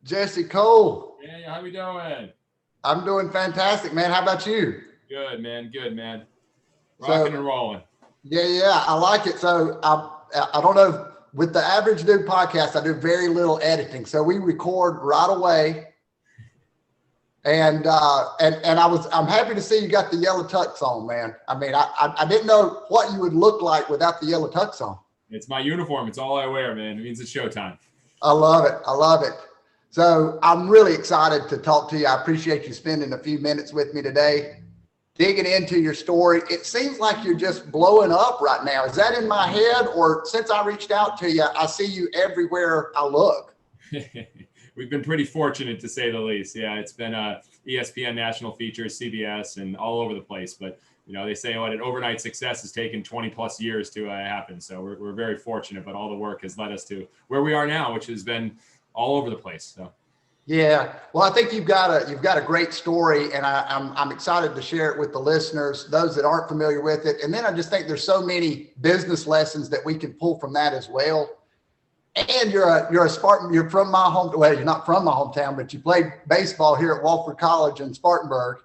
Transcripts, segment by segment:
Jesse Cole. Hey, how we doing? I'm doing fantastic, man. How about you? Good, man. Good, man. Rocking and rolling. Yeah, I like it. So I don't know. With the Average Dude podcast, I do very little editing, so we record right away. And I'm happy to see you got the yellow tux on, man. I mean, I didn't know what you would look like without the yellow tux on. It's my uniform. It's all I wear, man. It means it's showtime. I love it. I love it. So I'm really excited to talk to you. I appreciate you spending a few minutes with me today, digging into your story. It seems like you're just blowing up right now. Is that in my head, or since I reached out to you, I see you everywhere I look? We've been pretty fortunate, to say the least. Yeah, it's been ESPN national features, CBS, and all over the place. But they say what an overnight success has taken 20 plus years to happen. So we're very fortunate, but all the work has led us to where we are now, which has been all over the place. So. Yeah, well, I think you've got a great story, and I'm excited to share it with the listeners, those that aren't familiar with it. And then I just think there's so many business lessons that we can pull from that as well. And you're a Spartan. You're from my home. Well, you're not from my hometown, but you played baseball here at Wofford College in Spartanburg.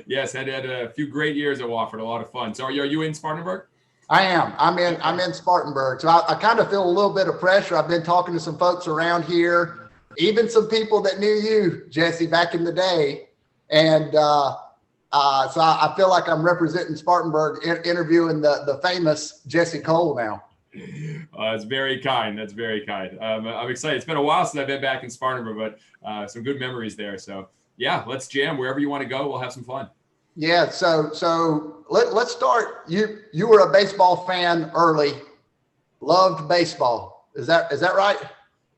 Yes, I had a few great years at Wofford. A lot of fun. So are you in Spartanburg? I am. I'm in Spartanburg. So I kind of feel a little bit of pressure. I've been talking to some folks around here, even some people that knew you, Jesse, back in the day. And so I feel like I'm representing Spartanburg, interviewing the famous Jesse Cole now. It's very kind. That's very kind. I'm excited. It's been a while since I've been back in Spartanburg, but some good memories there. So yeah, let's jam wherever you want to go. We'll have some fun. Yeah. So let's start. You were a baseball fan early, loved baseball. Is that right?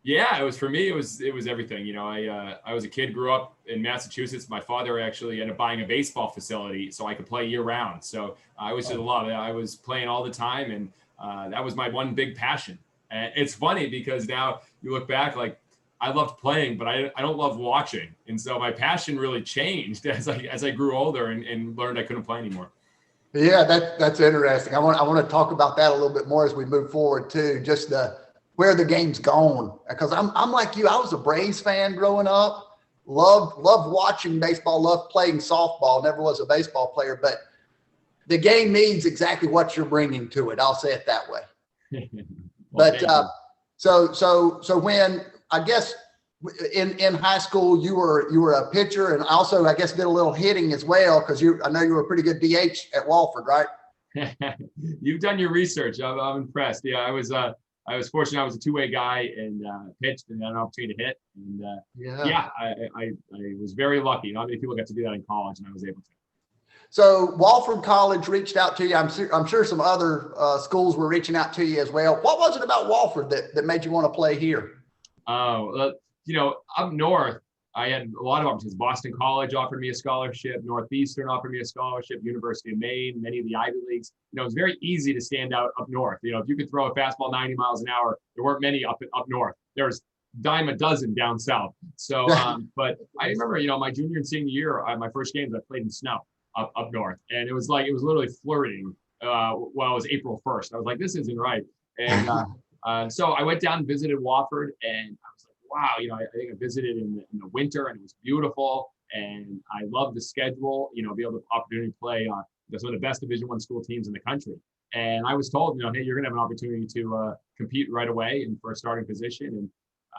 Yeah, it was for me. It was everything. I was a kid, grew up in Massachusetts. My father actually ended up buying a baseball facility so I could play year round. So I was just love it. I was playing all the time, and that was my one big passion. And it's funny because now you look back, like I loved playing, but I don't love watching. And so my passion really changed as I grew older and learned I couldn't play anymore. Yeah, that's interesting. I want to talk about that a little bit more as we move forward too. Just where the game's gone, because I'm like you. I was a Braves fan growing up. Loved watching baseball. Loved playing softball. Never was a baseball player, but the game needs exactly what you're bringing to it. I'll say it that way. But so when I guess in high school you were a pitcher, and also I guess did a little hitting as well, because I know you were a pretty good DH at Wofford, right? You've done your research. I'm impressed. Yeah, I was fortunate. I was a two-way guy and pitched and had an opportunity to hit. And I was very lucky. Not many people got to do that in college, and I was able to. So Wofford College reached out to you. I'm sure some other schools were reaching out to you as well. What was it about Wofford that made you want to play here? Oh, up north, I had a lot of opportunities. Boston College offered me a scholarship. Northeastern offered me a scholarship. University of Maine, many of the Ivy Leagues. It was very easy to stand out up north. If you could throw a fastball 90 miles an hour, there weren't many up north. There's dime a dozen down south. So, but I remember, my junior and senior year, my first games I played in snow up north, and it was literally flurrying. It was April 1st. I was like, this isn't right. And so I went down and visited Wofford, and I was like, wow, I think I visited in the winter, and it was beautiful, and I loved the schedule. Be able to opportunity to play some of the best Division I school teams in the country. And I was told, hey, you're gonna have an opportunity to compete right away and for a starting position.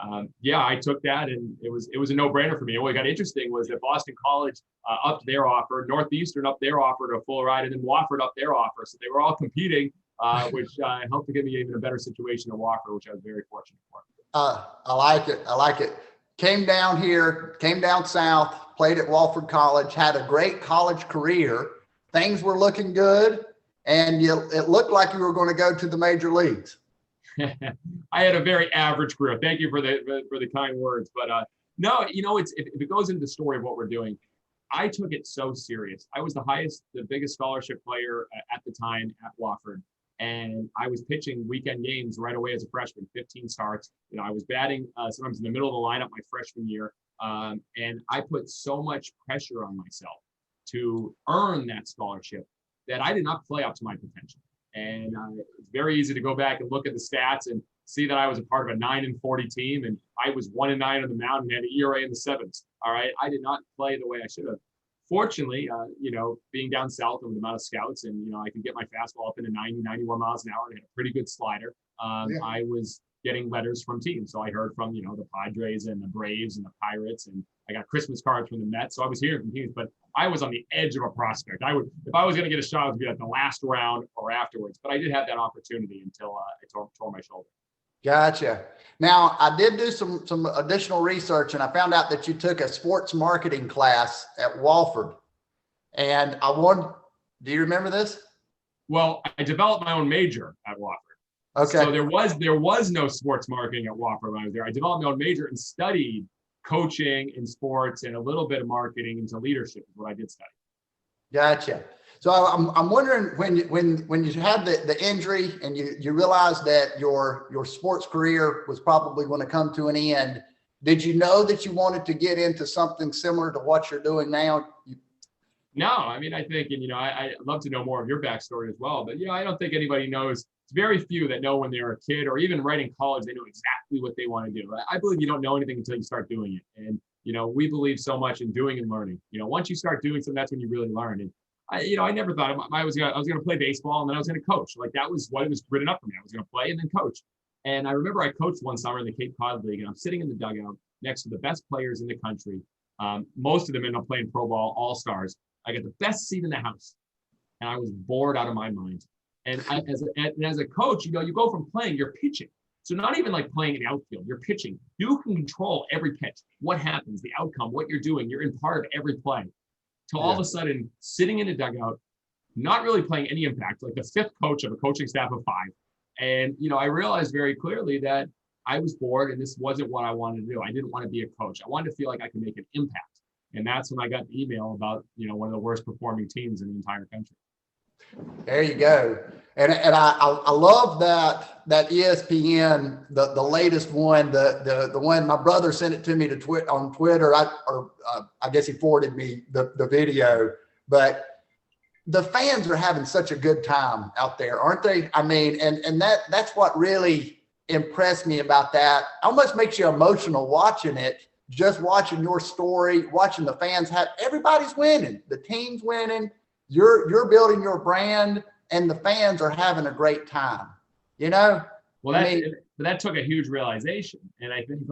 And I took that, and it was a no-brainer for me. And what got interesting was that Boston College upped their offer, Northeastern upped their offer to a full ride, and then Wofford upped their offer. So they were all competing, which helped to give me even a better situation at Wofford, which I was very fortunate for. I like it. Came down south, played at Wofford College, had a great college career. Things were looking good, and it looked like you were going to go to the major leagues. I had a very average career. Thank you for the kind words. But no, if it goes into the story of what we're doing, I took it so serious. I was the biggest scholarship player at the time at Wofford. And I was pitching weekend games right away as a freshman, 15 starts. I was batting sometimes in the middle of the lineup my freshman year. And I put so much pressure on myself to earn that scholarship that I did not play up to my potential. And it's very easy to go back and look at the stats and see that I was a part of a 9-40 team, and I was 1-9 on the mound and had an ERA in the sevens. All right, I did not play the way I should have. Fortunately, being down south with the amount of scouts, and I could get my fastball up into 90, 91 miles an hour, and had a pretty good slider. I was getting letters from teams, so I heard from the Padres and the Braves and the Pirates, and I got Christmas cards from the Mets. So I was hearing from teams, but I was on the edge of a prospect. If I was going to get a shot, it would be at the last round or afterwards. But I did have that opportunity until I tore my shoulder. Gotcha. Now, I did do some additional research, and I found out that you took a sports marketing class at Wofford. And do you remember this? Well, I developed my own major at Wofford. Okay. So there was no sports marketing at Wofford when I was there. I developed my own major and studied coaching in sports and a little bit of marketing into leadership is what I did study. Gotcha. So I'm wondering when you had the injury and you realized that your sports career was probably going to come to an end, did you know that you wanted to get into something similar to what you're doing now? No, I mean, I think, and I'd love to know more of your backstory as well, but I don't think anybody knows. It's very few that know when they're a kid or even right in college, they know exactly what they want to do. I believe you don't know anything until you start doing it. And, we believe so much in doing and learning. Once you start doing something, that's when you really learn. And I never thought I was going to play baseball and then I was going to coach. Like that was what it was written up for me. I was going to play and then coach. And I remember I coached one summer in the Cape Cod League, and I'm sitting in the dugout next to the best players in the country. Most of them end up playing pro ball, all-stars. I got the best seat in the house, and I was bored out of my mind. And as a coach, you go from playing, you're pitching. So not even like playing in the outfield, you're pitching. You can control every pitch, what happens, the outcome, what you're doing. You're in part of every play. To all of a sudden, sitting in a dugout, not really playing any impact, like the fifth coach of a coaching staff of 5. And, I realized very clearly that I was bored and this wasn't what I wanted to do. I didn't want to be a coach. I wanted to feel like I could make an impact. And that's when I got the email about, one of the worst performing teams in the entire country. There you go. And I love that ESPN, the latest one, the one my brother sent it to me on Twitter. I guess he forwarded me the video, but the fans are having such a good time out there, aren't they? I mean, and that's what really impressed me about that. Almost makes you emotional watching it, just watching your story, watching the fans everybody's winning. The team's winning. You're building your brand, and the fans are having a great time. Well, that took a huge realization. And I think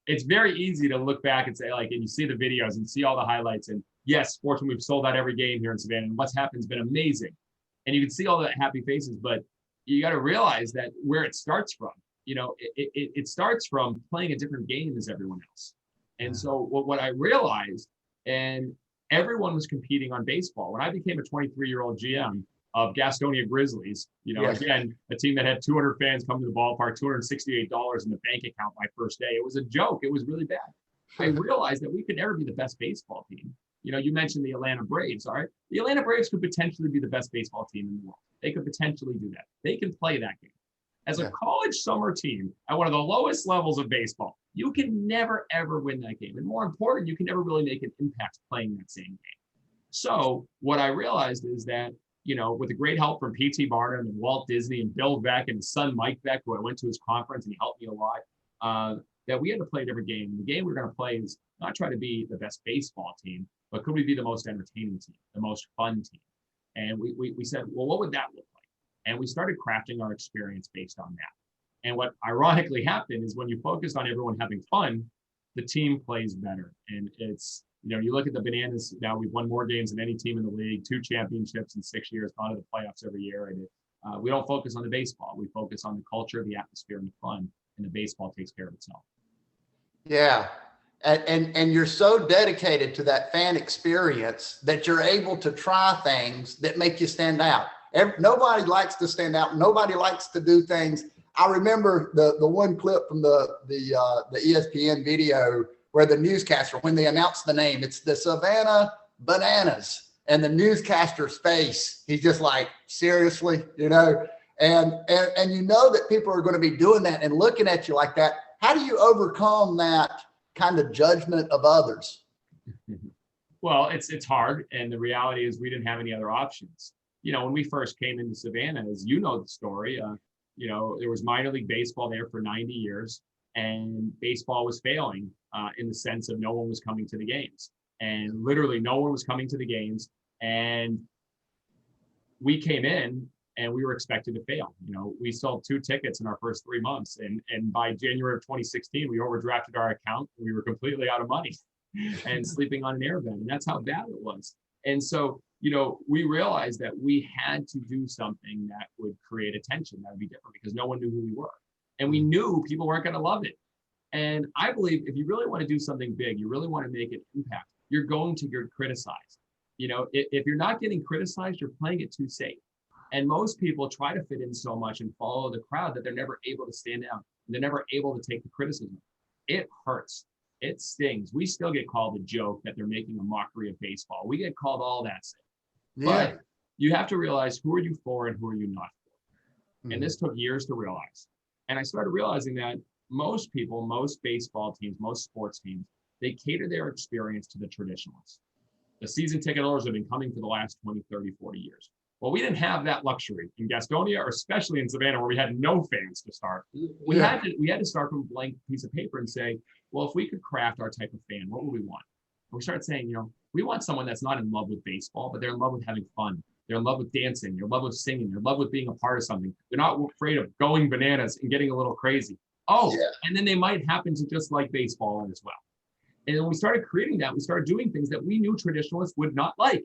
it's very easy to look back and say and you see the videos and see all the highlights. And yes, fortunately, we've sold out every game here in Savannah, and what's happened has been amazing. And you can see all the happy faces, but you got to realize that where it starts from, it starts from playing a different game as everyone else. And so what I realized, and everyone was competing on baseball. When I became a 23-year-old GM of Gastonia Grizzlies, again, a team that had 200 fans come to the ballpark, $268 in the bank account my first day. It was a joke. It was really bad. I realized that we could never be the best baseball team. You mentioned the Atlanta Braves, all right? The Atlanta Braves could potentially be the best baseball team in the world. They could potentially do that. They can play that game. As a college summer team at one of the lowest levels of baseball, you can never, ever win that game. And more important, you can never really make an impact playing that same game. So what I realized is that, with the great help from P.T. Barnum and Walt Disney and Bill Beck and his son Mike Beck, who I went to his conference and he helped me a lot, that we had to play a different game. The game we're going to play is not try to be the best baseball team, but could we be the most entertaining team, the most fun team? And we said, well, what would that look like? And we started crafting our experience based on that. And what ironically happened is when you focus on everyone having fun, the team plays better. And it's, you look at the Bananas now, we've won more games than any team in the league, 2 championships in 6 years, gone to the playoffs every year. And we don't focus on the baseball. We focus on the culture, the atmosphere, and the fun. And the baseball takes care of itself. Yeah. And you're so dedicated to that fan experience that you're able to try things that make you stand out. Nobody likes to stand out. Nobody likes to do things. I remember the one clip from the ESPN video where the newscaster, when they announced the name, it's the Savannah Bananas, and the newscaster's face, he's just like, seriously, and that people are going to be doing that and looking at you like that. How do you overcome that kind of judgment of others? Well, it's hard, and the reality is we didn't have any other options. When we first came into Savannah, as the story, There was minor league baseball there for 90 years, and baseball was failing in the sense of no one was coming to the games. And literally no one was coming to the games. And we came in and we were expected to fail. We sold 2 tickets in our first 3 months. And by January of 2016, we overdrafted our account. We were completely out of money and sleeping on an airbed. And that's how bad it was. And so, we realized that we had to do something that would create attention, that would be different, because no one knew who we were. And we knew people weren't going to love it. And I believe if you really want to do something big, you really want to make an impact, you're going to get criticized. If you're not getting criticized, you're playing it too safe. And most people try to fit in so much and follow the crowd that they're never able to stand out. They're never able to take the criticism. It hurts. It stings. We still get called a joke that they're making a mockery of baseball. We get called all that stuff. Yeah. But you have to realize, who are you for and who are you not for? Mm-hmm. And this took years to realize. And I started realizing that most people, most baseball teams, most sports teams, they cater their experience to the traditionalists. The season ticket holders have been coming for the last 20, 30, 40 years. Well, we didn't have that luxury in Gastonia, or especially in Savannah, where we had no fans to start. We had to start from a blank piece of paper and say, well, if we could craft our type of fan, what would we want? And we started saying, we want someone that's not in love with baseball, but they're in love with having fun. They're in love with dancing. They're in love with singing. They're in love with being a part of something. They're not afraid of going bananas and getting a little crazy. And then they might happen to just like baseball as well. And when we started creating that, we started doing things that we knew traditionalists would not like.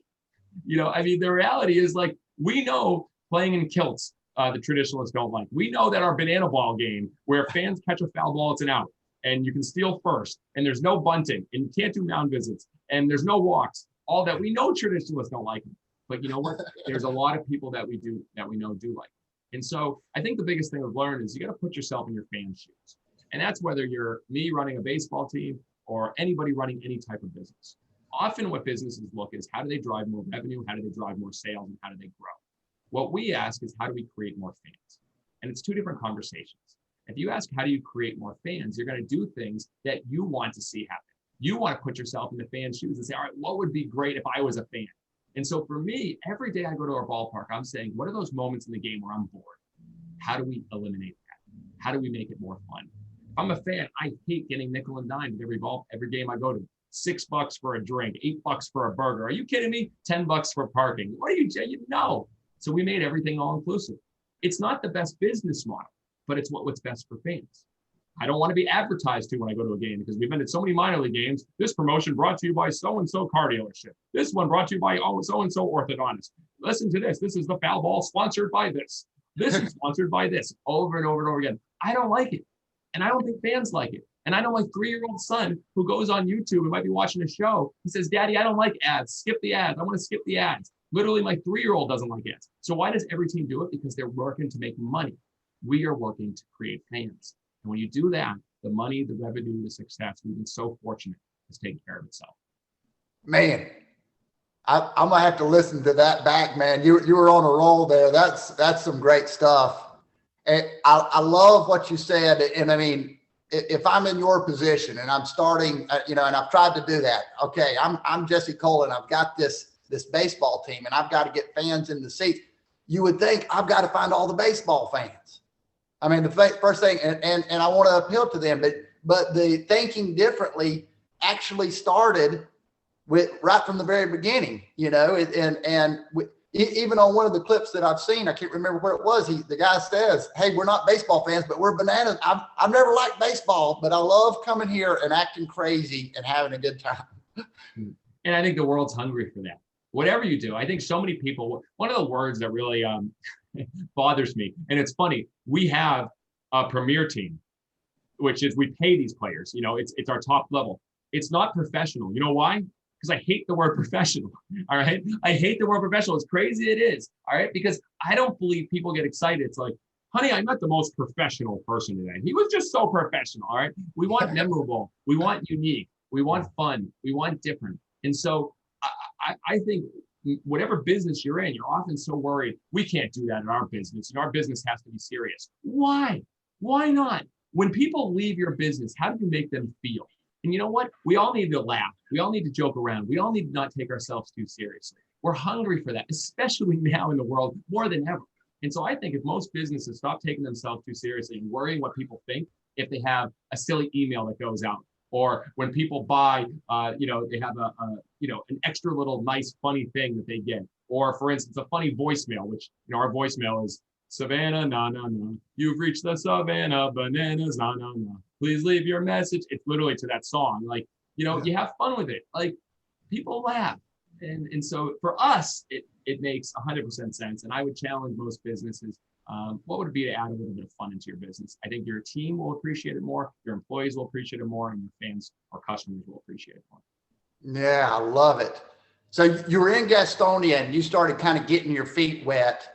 The reality is, like, we know playing in kilts, the traditionalists don't like. We know that our banana ball game, where fans catch a foul ball, it's an out, and you can steal first, and there's no bunting, and you can't do mound visits, and there's no walks, all that, we know traditionalists don't like them. But you know what? There's a lot of people that we know do like it. And so I think the biggest thing I've learned is you got to put yourself in your fans' shoes. And that's whether you're me running a baseball team or anybody running any type of business. Often what businesses look is, how do they drive more revenue? How do they drive more sales? And how do they grow? What we ask is, how do we create more fans? And it's 2 different conversations. If you ask, how do you create more fans? You're going to do things that you want to see happen. You want to put yourself in the fan's shoes and say, all right, what would be great if I was a fan? And so for me, every day I go to our ballpark, I'm saying, what are those moments in the game where I'm bored? How do we eliminate that? How do we make it more fun? If I'm a fan, I hate getting nickel and dime at every game I go to. $6 for a drink, $8 for a burger. Are you kidding me? $10 for parking. What are you? No. So we made everything all inclusive. It's not the best business model, but it's what's best for fans. I don't want to be advertised to when I go to a game, because we've been at so many minor league games. This promotion brought to you by so-and-so car dealership. This one brought to you by so-and-so orthodontist. Listen to this. This is the foul ball sponsored by this. This is sponsored by this, over and over and over again. I don't like it. And I don't think fans like it. And I know my 3-year-old son, who goes on YouTube and might be watching a show, he says, Daddy, I don't like ads. Skip the ads. I want to skip the ads. Literally, my 3-year-old doesn't like ads. So why does every team do it? Because they're working to make money. We are working to create fans. And when you do that, the money, the revenue, the success, we've been so fortunate, has taken care of itself. Man, I'm going to have to listen to that back, man. You were on a roll there. That's some great stuff. And I love what you said. And I mean, if I'm in your position and I'm starting, and I've tried to do that. Okay, I'm Jesse Cole, and I've got this baseball team, and I've got to get fans in the seats. You would think I've got to find all the baseball fans. I mean, the first thing, and I want to appeal to them, but the thinking differently actually started with right from the very beginning, even on one of the clips that I've seen, I can't remember where it was. The guy says, "Hey, we're not baseball fans, but we're bananas. I've never liked baseball, but I love coming here and acting crazy and having a good time." And I think the world's hungry for that. Whatever you do, I think so many people. One of the words that really bothers me, and it's funny, we have a premier team, which is we pay these players. It's our top level. It's not professional. You know why? Because I hate the word professional. All right. I hate the word professional. As crazy it is. All right. Because I don't believe people get excited. It's like, honey, I met the most professional person today. He was just so professional. All right. We want memorable. We want unique. We want fun. We want different. And so I think whatever business you're in, you're often so worried, we can't do that in our business. And our business has to be serious. Why? Why not? When people leave your business, how do you make them feel? And you know what? We all need to laugh. We all need to joke around. We all need to not take ourselves too seriously. We're hungry for that, especially now in the world more than ever. And so I think if most businesses stop taking themselves too seriously and worrying what people think, if they have a silly email that goes out, or when people buy, they have an extra little nice funny thing that they get, or for instance, a funny voicemail, which our voicemail is Savannah, na na na. You've reached the Savannah bananas, na na na. Please leave your message. It's literally to that song. Like, you have fun with it. Like, people laugh. And so for us, it makes 100% sense. And I would challenge most businesses. What would it be to add a little bit of fun into your business? I think your team will appreciate it more, your employees will appreciate it more, and your fans or customers will appreciate it more. Yeah, I love it. So you were in Gastonia and you started kind of getting your feet wet,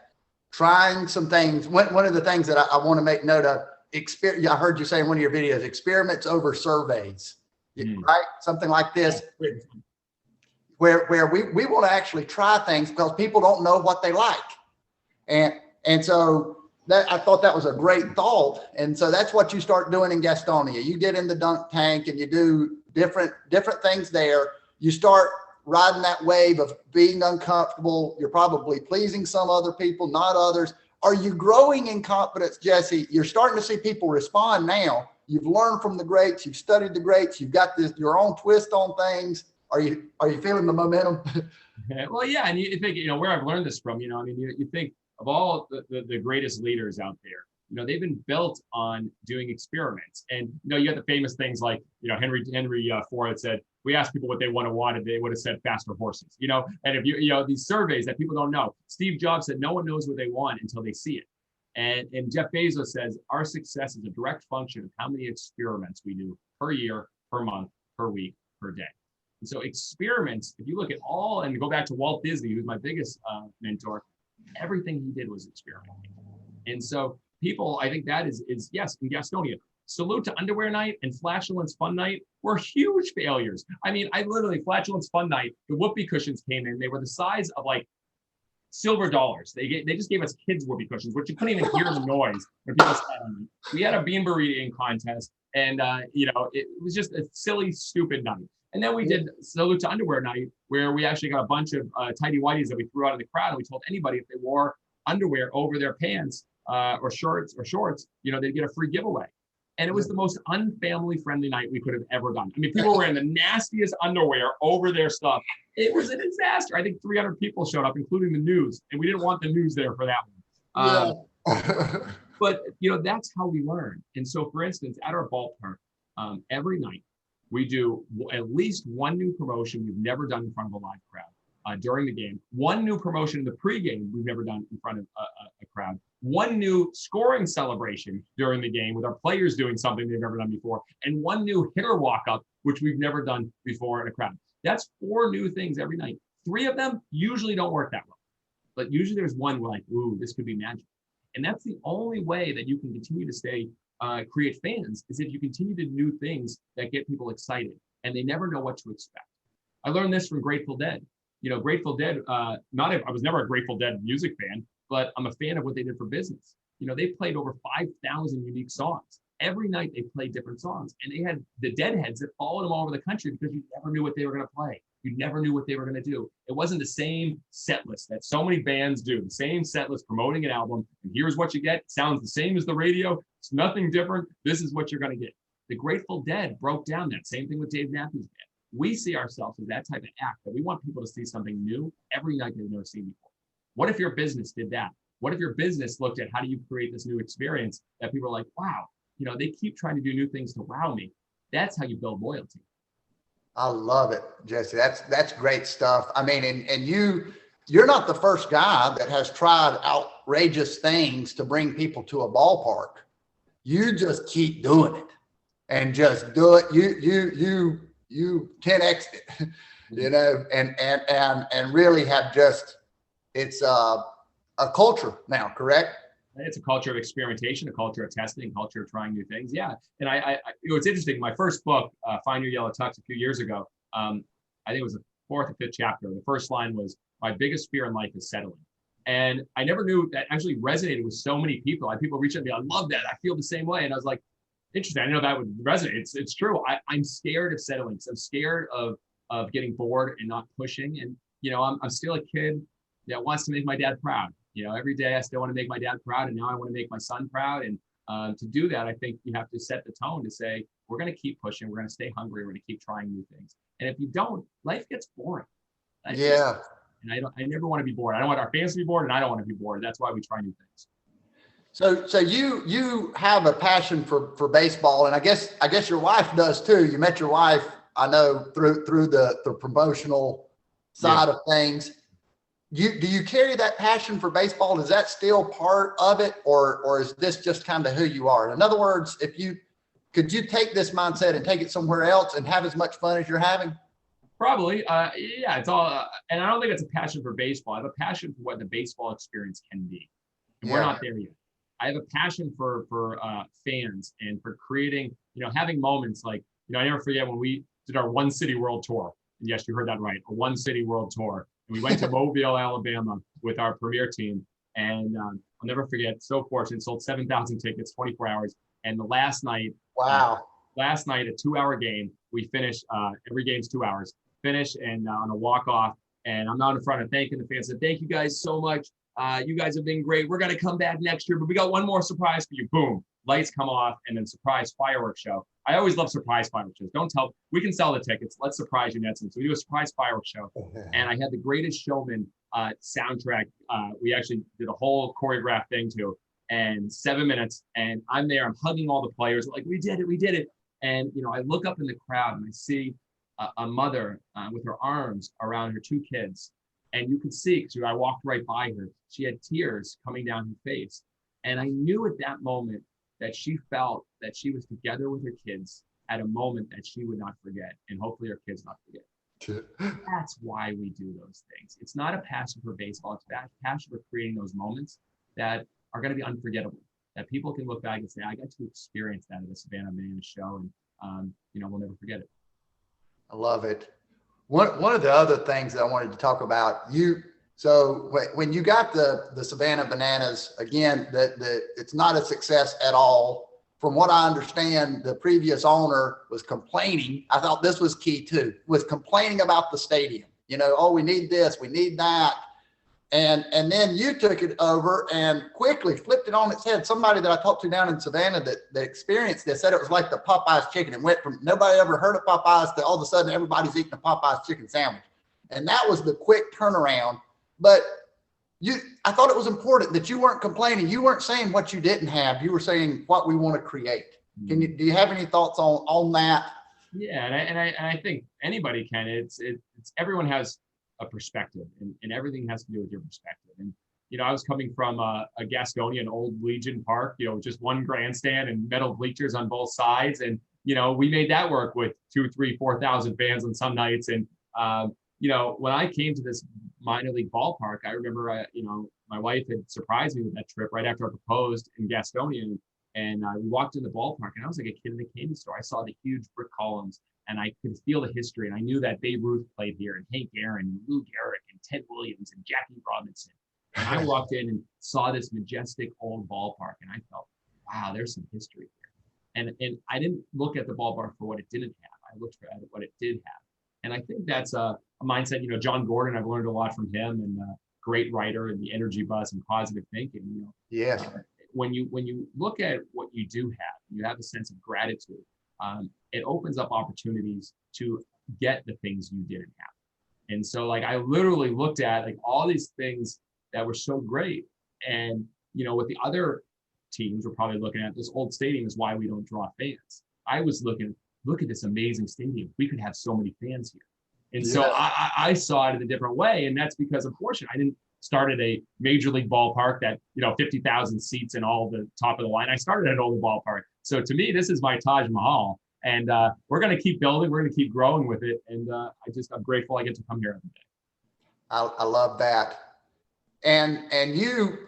trying some things. One of the things that I want to make note of, I heard you say in one of your videos, experiments over surveys, right? Something like this. Where we want to actually try things because people don't know what they like. And so I thought that was a great thought. And so that's what you start doing in Gastonia. You get in the dunk tank and you do different things there. You start riding that wave of being uncomfortable. You're probably pleasing some other people, not others. Are you growing in confidence, Jesse? You're starting to see people respond now. You've learned from the greats. You've studied the greats. You've got your own twist on things. Are you feeling the momentum? Well, yeah, and you think, where I've learned this from, you think of all the greatest leaders out there, they've been built on doing experiments. And, you got the famous things like, Henry Ford said, we asked people what they wanted, they would have said faster horses, and if these surveys that people don't know, Steve Jobs said, no one knows what they want until they see it. And Jeff Bezos says, our success is a direct function of how many experiments we do per year, per month, per week, per day. And so experiments, if you look at all, and go back to Walt Disney, who's my biggest mentor, everything he did was experimenting. And so people, I think that is yes, in Gastonia, Salute to Underwear Night and Flatulence Fun Night were huge failures. I mean, Flatulence Fun Night, the whoopee cushions came in, they were the size of like silver dollars. They just gave us kids whoopee cushions, which you couldn't even hear the noise when people sat on them. We had a bean burrito eating contest, and it was just a silly, stupid night. And then we did Salute to Underwear Night, where we actually got a bunch of tidy whities that we threw out in the crowd, and we told anybody if they wore underwear over their pants or shorts, they'd get a free giveaway. And it was the most unfamily friendly night we could have ever done. I mean, people were wearing the nastiest underwear over their stuff. It was a disaster. I think 300 people showed up, including the news, and we didn't want the news there for that one. But that's how we learn. And so, for instance, at our ballpark, every night, we do at least one new promotion we've never done in front of a live crowd during the game. One new promotion in the pregame we've never done in front of a crowd. One new scoring celebration during the game with our players doing something they've never done before. And one new hitter walk-up, which we've never done before in a crowd. That's 4 new things every night. 3 of them usually don't work that well. But usually there's one where like, ooh, this could be magic. And that's the only way that you can continue to create fans, is if you continue to do new things that get people excited and they never know what to expect. I learned this from Grateful Dead. Grateful Dead, I was never a Grateful Dead music fan, but I'm a fan of what they did for business. They played over 5,000 unique songs. Every night they played different songs, and they had the Deadheads that followed them all over the country because you never knew what they were going to play. You never knew what they were going to do. It wasn't the same set list that so many bands do, the same set list promoting an album. And here's what you get. It sounds the same as the radio. It's nothing different. This is what you're going to get. The Grateful Dead broke down that. Same thing with Dave Matthews Band. We see ourselves as that type of act, that we want people to see something new every night they've never seen before. What if your business did that? What if your business looked at how do you create this new experience that people are like, wow, they keep trying to do new things to wow me. That's how you build loyalty. I love it, Jesse. That's great stuff. I mean, and you're not the first guy that has tried outrageous things to bring people to a ballpark. You just keep doing it and just do it. You 10x it, and really have it's a culture now, correct? It's a culture of experimentation, a culture of testing, a culture of trying new things. Yeah. And it's interesting. My first book, Find Your Yellow Tux, a few years ago, I think it was the 4th or 5th chapter. The first line was, my biggest fear in life is settling. And I never knew that actually resonated with so many people. I had people reach out to me, I love that. I feel the same way. And I was like, interesting. I didn't know that would resonate. It's true. I'm scared of settling. So I'm scared of getting bored and not pushing. And, I'm still a kid that wants to make my dad proud. Every day I still want to make my dad proud, and now I want to make my son proud. And to do that, I think you have to set the tone to say, we're going to keep pushing. We're going to stay hungry. We're going to keep trying new things. And if you don't, life gets boring. And I never want to be bored. I don't want our fans to be bored, and I don't want to be bored. That's why we try new things. So you have a passion for baseball, and I guess your wife does too. You met your wife, I know, through the promotional side of things. Do you carry that passion for baseball? Is that still part of it, or is this just kind of who you are? In other words, could you take this mindset and take it somewhere else and have as much fun as you're having? Probably. Yeah, it's all, and I don't think it's a passion for baseball. I have a passion for what the baseball experience can be. And we're not there yet. I have a passion for fans and for creating, having moments like, I never forget when we did our One City World Tour. And yes, you heard that right, a One City World Tour. And we went to Mobile, Alabama with our premier team. And I'll never forget, so fortunate, sold 7,000 tickets, 24 hours. And the last night, a 2-hour game, we finished, every game's 2 hours, finish and on a walk-off. And I'm out in front of thanking the fans. Said, thank you guys so much. You guys have been great. We're going to come back next year, but we got one more surprise for you. Boom. Lights come off, and then surprise fireworks show. I always love surprise fireworks shows. Don't tell, we can sell the tickets. Let's surprise you, Nets. So we do a surprise fireworks show. And I had the Greatest Showman soundtrack. We actually did a whole choreographed thing too. And 7 minutes, and I'm there. I'm hugging all the players. Like, we did it. And, I look up in the crowd, and I see a mother with her arms around her 2 kids. And you could see, because I walked right by her, she had tears coming down her face. And I knew at that moment that she felt that she was together with her kids at a moment that she would not forget, and hopefully her kids not forget. That's why we do those things. It's not a passion for baseball. It's a passion for creating those moments that are going to be unforgettable, that people can look back and say, I got to experience that at the Savannah Banana show, and we'll never forget it. I love it. One of the other things that I wanted to talk about, so when you got the Savannah Bananas, again, it's not a success at all. From what I understand, the previous owner was complaining. I thought this was key too, was complaining about the stadium. Oh, we need this, we need that. And then you took it over and quickly flipped it on its head. Somebody that I talked to down in Savannah that experienced this said it was like the Popeyes chicken. It went from nobody ever heard of Popeyes to all of a sudden everybody's eating a Popeyes chicken sandwich. And that was the quick turnaround. But I thought it was important that you weren't complaining. You weren't saying what you didn't have. You were saying what we want to create. Do you have any thoughts on that? Yeah, and I think anybody can. It's everyone has a perspective, and everything has to do with your perspective. And I was coming from a Gastonia, an old Legion Park, just one grandstand and metal bleachers on both sides, and we made that work with 2,000, 3,000, 4,000 fans on some nights. And when I came to this minor league ballpark, I remember my wife had surprised me with that trip right after I proposed in Gastonia, and we walked in the ballpark, and I was like a kid in a candy store. I saw the huge brick columns, and I could feel the history. And I knew that Babe Ruth played here, and Hank Aaron, and Lou Gehrig, and Ted Williams, and Jackie Robinson. And I walked in and saw this majestic old ballpark, and I felt, wow, there's some history here. And I didn't look at the ballpark for what it didn't have. I looked at what it did have. And I think that's a mindset. John Gordon, I've learned a lot from him, and a great writer, and the energy buzz and positive thinking. Yes. When you look at what you do have, you have a sense of gratitude. It opens up opportunities to get the things you didn't have. And so I literally looked at all these things that were so great. And, what the other teams were probably looking at, this old stadium is why we don't draw fans. I was looking, look at this amazing stadium. We could have so many fans here. And so I saw it in a different way. And that's because, unfortunately, I didn't start at a major league ballpark that, 50,000 seats and all the top of the line. I started at an older ballpark. So to me, this is my Taj Mahal. And we're going to keep building. We're going to keep growing with it. And I'm grateful I get to come here every day. I love that. And you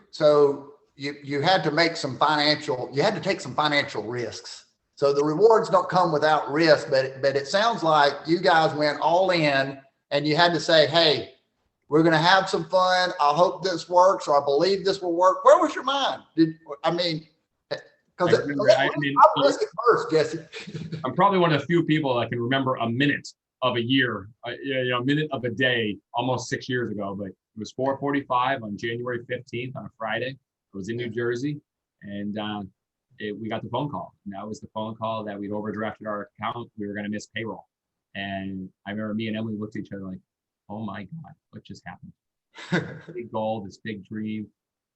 had to make you had to take some financial risks. So the rewards don't come without risk, but it sounds like you guys went all in and you had to say, hey, we're going to have some fun. I hope this works, or I believe this will work. Where was your mind? Because I'll listen first, Jesse. I'm probably one of the few people that can remember a minute of a year, a minute of a day, almost 6 years ago. But It was 4:45 on January 15th on a Friday. I was in New Jersey, and we got the phone call. And that was the phone call that we'd overdrafted our account. We were going to miss payroll. And I remember me and Emily looked at each other like, oh my God, what just happened? Big goal, this big dream.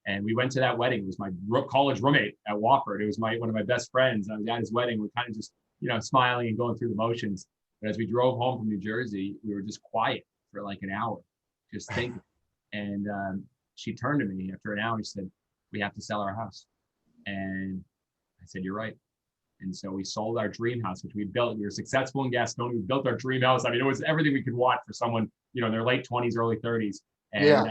And we went to that wedding. It was my college roommate at Wofford. It was one of my best friends. I was at his wedding. We're kind of just, smiling and going through the motions. But as we drove home from New Jersey, we were just quiet for like an hour, just thinking. And she turned to me after an hour and she said, we have to sell our house. And I said, you're right. And so we sold our dream house, which we built. We were successful in Gastonia. We built our dream house. I mean, it was everything we could want for someone, in their late 20s, early 30s. And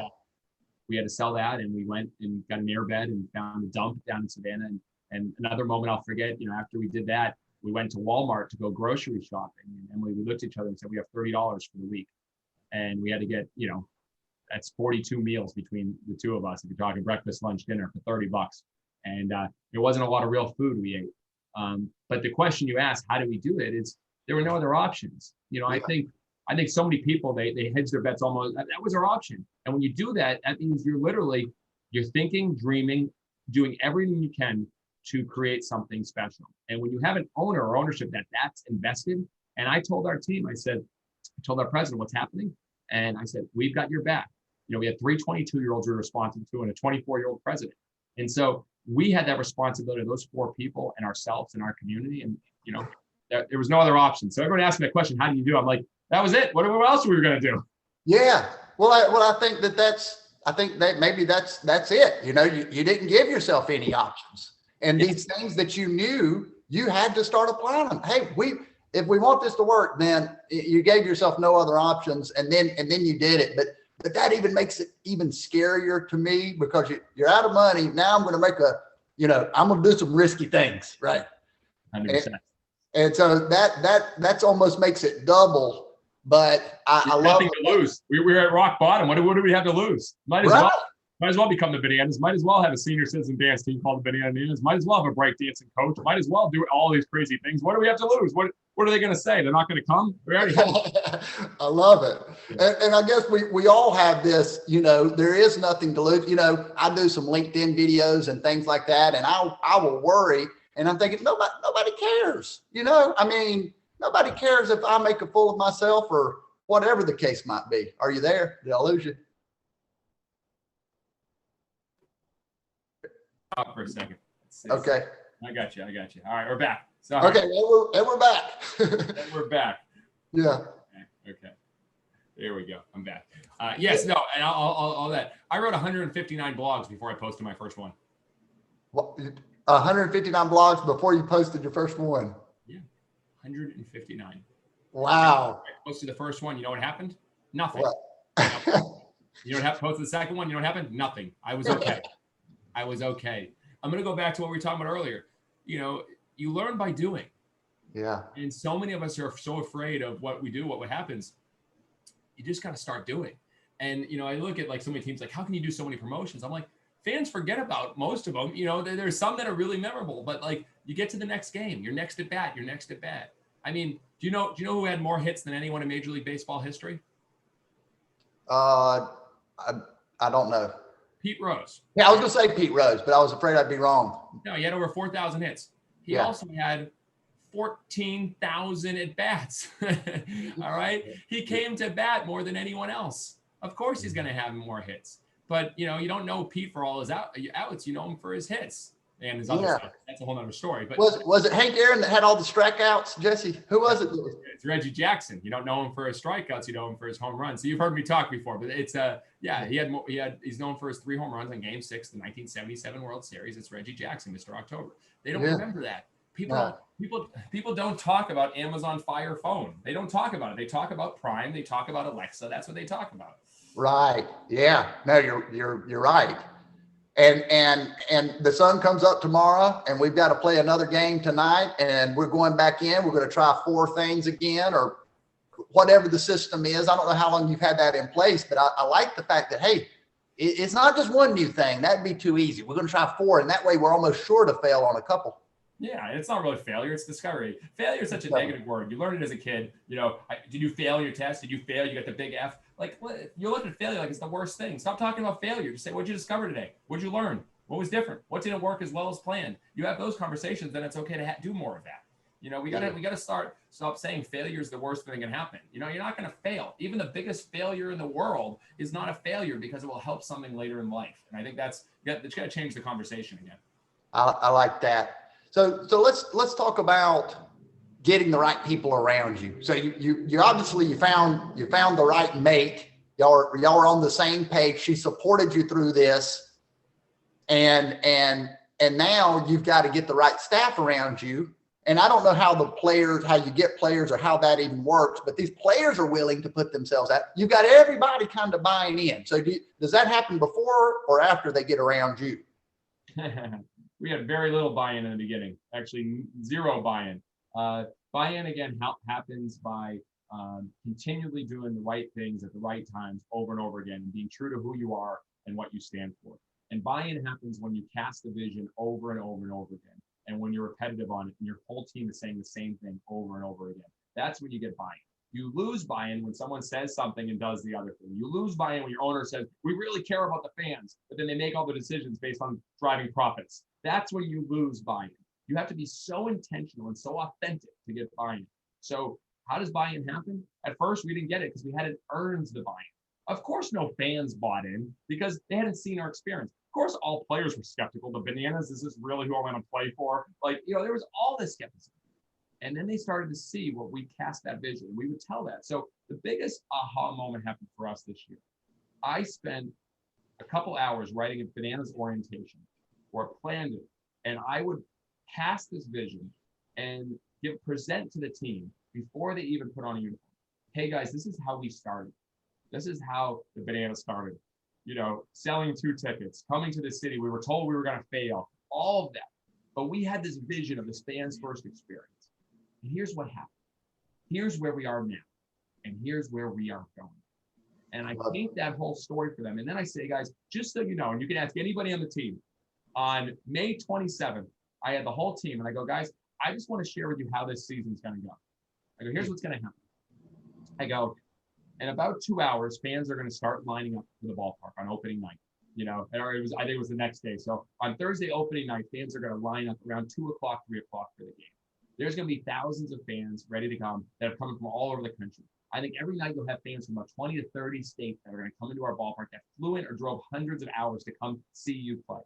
we had to sell that. And we went and got an airbed and found a dump down in Savannah. And another moment I'll forget, after we did that, we went to Walmart to go grocery shopping. And Emily, we looked at each other and said, we have $30 for the week. And we had to get, that's 42 meals between the two of us. If you're talking breakfast, lunch, dinner for $30. And there wasn't a lot of real food we ate. But the question you asked, how do we do it? There were no other options. I think so many people, they hedge their bets almost. That was our option. And when you do that, that means you're thinking, dreaming, doing everything you can to create something special. And when you have an owner or ownership that's invested, and I told our team, I told our president what's happening. And I said, we've got your back. We had 3 22-year-olds we were responsible to and a 24-year-old president. And so we had that responsibility of those 4 people and ourselves and our community. And, there was no other option. So everyone asked me a question, how do you do it? I'm like, that was it. What else were we going to do? Yeah. Well, I think that maybe that's it. You didn't give yourself any options. And these things that you knew, you had to start applying them. Hey, if we want this to work, then you gave yourself no other options. And then you did it. But that even makes it even scarier to me because you're out of money. Now I'm going to make I'm going to do some risky things. Right. 100%. And so that's almost makes it double. But I love nothing to lose. We were at rock bottom. What do we have to lose? Might as well become the Bananas. Might as well have a senior citizen dance team called the Bananas. Might as well have a breakdancing coach. Might as well do all these crazy things. What do we have to lose? What are they going to say? They're not going to come? We already have. I love it. And I guess we all have this, there is nothing to lose. I do some LinkedIn videos and things like that. And I will worry. And I'm thinking, nobody cares. Nobody cares if I make a fool of myself or whatever the case might be. Are you there? Did I lose you? Stop for a second. Okay. I got you. All right, we're back. Sorry. Okay, and we're back. And we're back. Yeah. Okay. There we go. I'm back. Yes, no, and all that. I wrote 159 blogs before I posted my first one. What? 159 blogs before you posted your first one. Yeah, 159. Wow. I posted the first one. You know what happened? Nothing. What? You know what happened? Posted the second one. You know what happened? Nothing. I was okay. I'm going to go back to what we were talking about earlier. You learn by doing. Yeah. And so many of us are so afraid of what we do, what happens. You just got to start doing. And, I look at like so many teams, like, how can you do so many promotions? I'm like, fans forget about most of them. There's some that are really memorable, but like you get to the next game, you're next at bat. I mean, do you know who had more hits than anyone in Major League Baseball history? I don't know. Pete Rose. Yeah, I was going to say Pete Rose, but I was afraid I'd be wrong. No, he had over 4,000 hits. He also had 14,000 at bats. All right. He came to bat more than anyone else. Of course, he's going to have more hits. But, you don't know Pete for all his outs. You know him for his hits and his other stuff. That's a whole other story. But was it Hank Aaron that had all the strikeouts, Jesse? Who was it? It's Reggie Jackson. You don't know him for his strikeouts. You know him for his home runs. So you've heard me talk before. But it's he's known for his 3 home runs in Game 6, the 1977 World Series. It's Reggie Jackson, Mr. October. They don't remember that. People don't talk about Amazon Fire phone. They don't talk about it. They talk about Prime. They talk about Alexa. That's what they talk about. Right. Yeah. No, you're right. And the sun comes up tomorrow and we've got to play another game tonight and we're going back in. We're going to try 4 things again or whatever the system is. I don't know how long you've had that in place, but I like the fact that, hey, it's not just one new thing. That'd be too easy. We're going to try 4. And that way we're almost sure to fail on a couple. Yeah, and it's not really failure, it's discovery. Failure is such a negative word. You learn it as a kid. Did you fail your test? Did you fail? You got the big F. Like, you look at failure like it's the worst thing. Stop talking about failure. Just say, what'd you discover today? What'd you learn? What was different? What didn't work as well as planned? You have those conversations, then it's okay to do more of that. We gotta stop saying failure is the worst thing that can happen. You're not gonna fail. Even the biggest failure in the world is not a failure because it will help something later in life. And I think it's gotta change the conversation again. I like that. So let's talk about getting the right people around you. So you obviously you found the right mate. Y'all are on the same page. She supported you through this, and now you've got to get the right staff around you. And I don't know how you get players or how that even works, but these players are willing to put themselves out. You've got everybody kind of buying in. So does that happen before or after they get around you? We had very little buy-in in the beginning, actually zero buy-in. Buy-in again happens by continually doing the right things at the right times over and over again, and being true to who you are and what you stand for. And buy-in happens when you cast the vision over and over and over again, and when you're repetitive on it, and your whole team is saying the same thing over and over again. That's when you get buy-in. You lose buy-in when someone says something and does the other thing. You lose buy-in when your owner says, we really care about the fans, but then they make all the decisions based on driving profits. That's when you lose buy-in. You have to be so intentional and so authentic to get buy-in. So how does buy-in happen? At first, we didn't get it because we hadn't earned the buy-in. Of course, no fans bought in because they hadn't seen our experience. Of course, all players were skeptical. The Bananas, is this really who I'm going to play for? There was all this skepticism. And then they started to see what we cast that vision. We would tell that. So the biggest aha moment happened for us this year. I spent a couple hours writing a Bananas orientation or planned it. And I would cast this vision and present to the team before they even put on a uniform. Hey guys, this is how we started. This is how the Bananas started. Selling 2 tickets, coming to the city. We were told we were going to fail, all of that. But we had this vision of this fans first experience. And here's what happened. Here's where we are now. And here's where we are going. And I paint that whole story for them. And then I say, guys, just so you know, and you can ask anybody on the team, on May 27th, I had the whole team, and I go, guys, I just want to share with you how this season's going to go. I go, here's what's going to happen. I go, in about 2 hours, fans are going to start lining up for the ballpark on opening night. I think it was the next day. So on Thursday opening night, fans are going to line up around 2 o'clock, 3 o'clock for the game. There's going to be thousands of fans ready to come that are coming from all over the country. I think every night you'll have fans from about 20 to 30 states that are going to come into our ballpark that flew in or drove hundreds of hours to come see you play.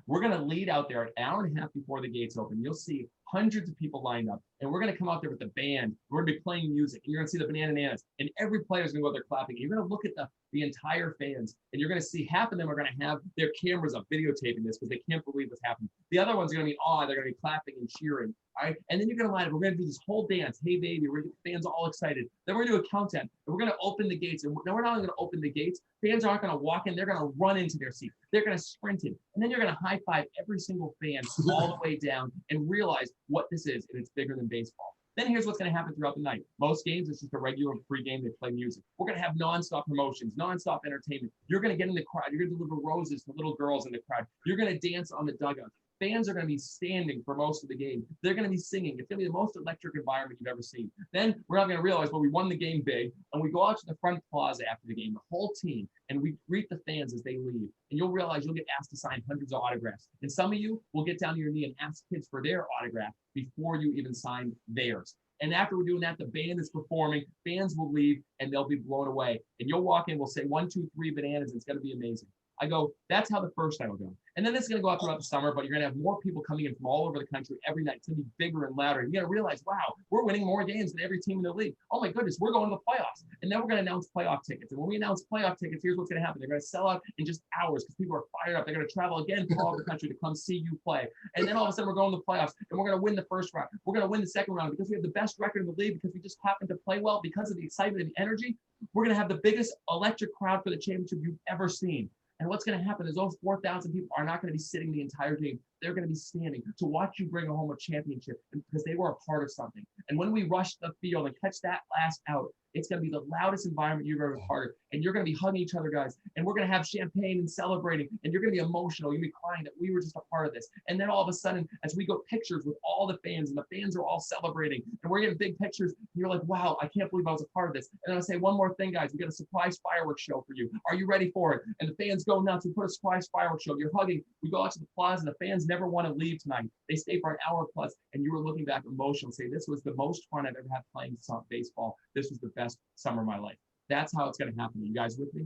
We're going to lead out there an hour and a half before the gates open. You'll see hundreds of people lined up, and we're going to come out there with the band. We're going to be playing music, and you're going to see the Bananas, and every player is going to go out there clapping. And you're going to look at the entire fans, and you're going to see half of them are going to have their cameras up videotaping this because they can't believe what's happening. The other ones are going to be awe. They're going to be clapping and cheering. All right, and then you're going to line up. We're going to do this whole dance. Hey, baby. We're going to get fans all excited. Then we're going to do a countdown, and we're going to open the gates. And we're not only going to open the gates. Fans aren't going to walk in. They're going to run into their seat. They're going to sprint in. And then you're going to high five every single fan all the way down and realize what this is, and it's bigger than baseball. Then here's what's going to happen throughout the night. Most games, it's just a regular pregame. They play music. We're going to have nonstop promotions, nonstop entertainment. You're going to get in the crowd. You're going to deliver roses to little girls in the crowd. You're going to dance on the dugout. Fans are going to be standing for most of the game. They're going to be singing. It's going to be the most electric environment you've ever seen. Then we're not going to realize, well, we won the game big, and we go out to the front plaza after the game, the whole team, and we greet the fans as they leave. And you'll realize you'll get asked to sign hundreds of autographs. And some of you will get down to your knee and ask kids for their autograph before you even sign theirs. And after we're doing that, the band is performing, fans will leave, and they'll be blown away. And you'll walk in, we'll say 1, 2, 3 Bananas, and it's going to be amazing. I go, that's how the first night will go. And then it's going to go out throughout the summer, but you're going to have more people coming in from all over the country every night. It's going to be bigger and louder. And you're going to realize, wow, we're winning more games than every team in the league. Oh my goodness, we're going to the playoffs. And then we're going to announce playoff tickets. And when we announce playoff tickets, here's what's going to happen. They're going to sell out in just hours because people are fired up. They're going to travel again from all over the country to come see you play. And then all of a sudden we're going to the playoffs and we're going to win the first round. We're going to win the second round because we have the best record in the league because we just happen to play well because of the excitement and the energy. We're going to have the biggest electric crowd for the championship you've ever seen. And what's going to happen is those 4,000 people are not going to be sitting the entire game. they're going to be standing to watch you bring home a championship because they were a part of something. And when we rush the field and catch that last out, it's going to be the loudest environment you've ever been part of. And you're going to be hugging each other, guys. And we're going to have champagne and celebrating. And you're going to be emotional. You're going to be crying that we were just a part of this. And then all of a sudden, as we go pictures with all the fans, and the fans are all celebrating, and we're getting big pictures, and you're like, wow, I can't believe I was a part of this. And I'll say one more thing, guys. We got a surprise fireworks show for you. Are you ready for it? And the fans go nuts. We put a surprise fireworks show. You're hugging. We go out to the plaza. The fans never want to leave tonight. They stay for an hour plus. And you were looking back emotional, say, this was the most fun I've ever had playing baseball. This was the best summer of my life. That's how it's going to happen. You guys with me?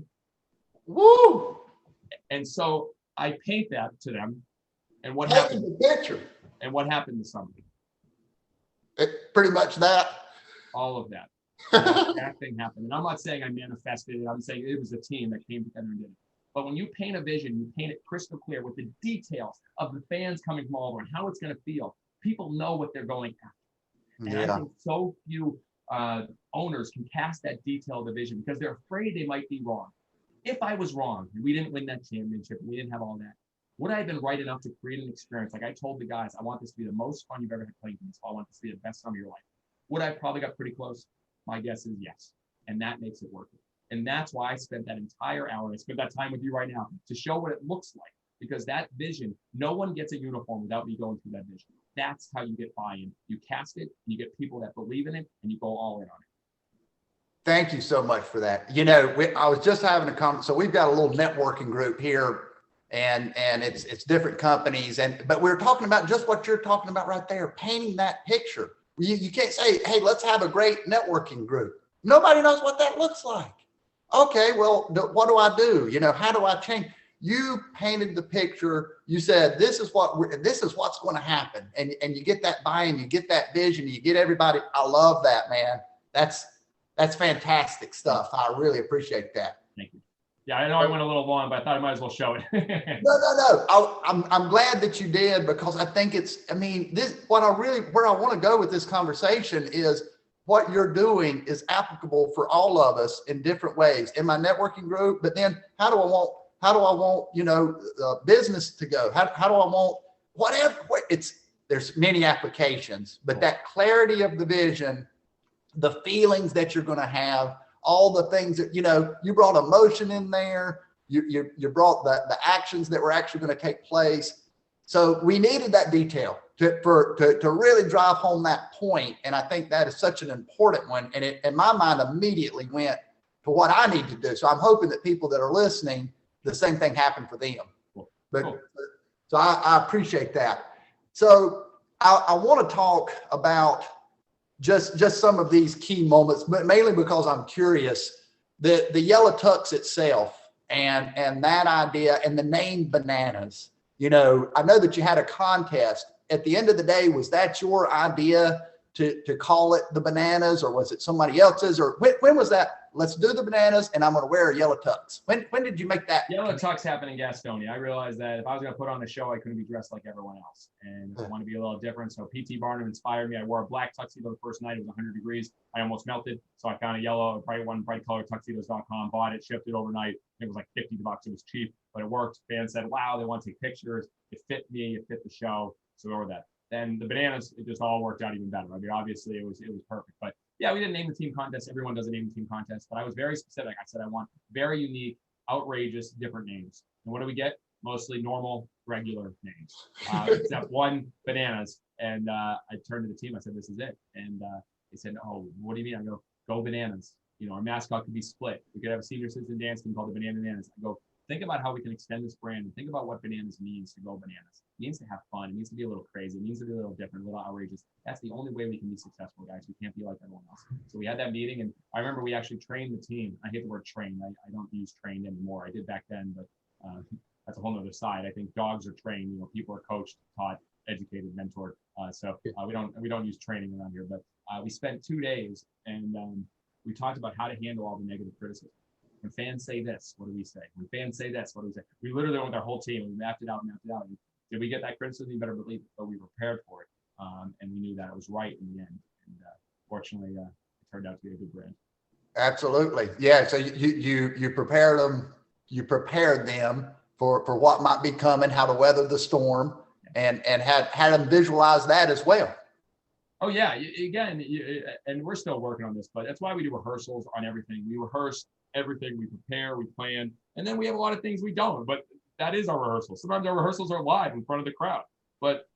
Woo! And so I paint that to them. And what happened? The picture. And what happened this summer? Pretty much that. All of that. That thing happened. And I'm not saying I manifested it. I'm saying it was a team that came together and did it. But when you paint a vision, you paint it crystal clear with the details of the fans coming from all over and how it's going to feel. People know what they're going after. And I think so few owners can cast that detailed vision because they're afraid they might be wrong. If I was wrong and we didn't win that championship, we didn't have all that, would I have been right enough to create an experience? Like I told the guys, I want this to be the most fun you've ever had playing baseball. I want this to be the best summer of your life. Would I probably got pretty close? My guess is yes. And that makes it worth it. And that's why I spent that entire hour, I spent that time with you right now to show what it looks like. Because that vision, no one gets a uniform without me going through that vision. That's how you get buy-in. You cast it, and you get people that believe in it, and you go all in on it. Thank you so much for that. You know, I was just having a conversation. So we've got a little networking group here, and it's different companies, but we're talking about just what you're talking about right there, painting that picture. You can't say, hey, let's have a great networking group. Nobody knows what that looks like. Okay, well, what do I do? You know, how do I change? You painted the picture. You said, this is what's going to happen. And you get that buy-in, you get that vision, you get everybody. I love that, man. That's fantastic stuff. I really appreciate that. Thank you. Yeah, I know I went a little long, but I thought I might as well show it. No. I'm glad that you did, because I think where I want to go with this conversation is what you're doing is applicable for all of us in different ways in my networking group. But then how do I want, business to go? How do I want whatever? There's many applications, but that clarity of the vision, the feelings that you're going to have, all the things that, you brought emotion in there. You brought the actions that were actually going to take place. So we needed that detail to really drive home that point. And I think that is such an important one. And it, in my mind, immediately went to what I need to do. So I'm hoping that people that are listening, the same thing happened for them. So I appreciate that. So I want to talk about just some of these key moments, but mainly because I'm curious. The Yellow Tux itself and that idea and the name Bananas. I know that you had a contest. At the end of the day, was that your idea to call it the Bananas, or was it somebody else's? Or when was that? Let's do the Bananas, and I'm going to wear a Yellow Tux. When did you make that? Yellow Tux happened in Gastonia. I realized that if I was going to put on a show, I couldn't be dressed like everyone else. And I want to be a little different. So P.T. Barnum inspired me. I wore a black tuxedo the first night. It was 100 degrees. I almost melted. So I found a yellow, bright color, tuxedos.com, bought it, shipped it overnight. It was like $50. It was cheap, but it worked. Fans said, wow, they want to take pictures. It fit me. It fit the show. So we were that. Then the Bananas, it just all worked out even better. I mean, obviously it was perfect, but yeah, we didn't name the team contest. Everyone doesn't name the team contest, but I was very specific. I said, I want very unique, outrageous, different names. And what do we get? Mostly normal, regular names, except one, Bananas. And I turned to the team. I said, this is it. And they said, oh, what do you mean? I go Bananas. Our mascot could be split. We could have a senior citizen dance team called the Bananas. I go, think about how we can extend this brand, and think about what Bananas means to go Bananas. It means to have fun. It means to be a little crazy. It means to be a little different, a little outrageous. That's the only way we can be successful, guys. We can't be like everyone else. So we had that meeting, and I remember we actually trained the team. I hate the word trained. I don't use trained anymore. I did back then, but that's a whole nother side. I think dogs are trained. People are coached, taught, educated, mentored. So we don't use training around here. But we spent 2 days, and we talked about how to handle all the negative criticism. When fans say this, what do we say? When fans say this, what do we say? We literally went with our whole team and we mapped it out. Did we get that criticism? You better believe it, but we prepared for it. And we knew that it was right in the end. And fortunately, it turned out to be a good brand. Absolutely. Yeah. So you prepared them. You prepared them for what might be coming, how to weather the storm. and had them visualize that as well. Oh yeah, again, and we're still working on this, but that's why we do rehearsals on everything. We rehearse everything, we prepare, we plan, and then we have a lot of things we don't. But that is our rehearsal. Sometimes our rehearsals are live in front of the crowd. But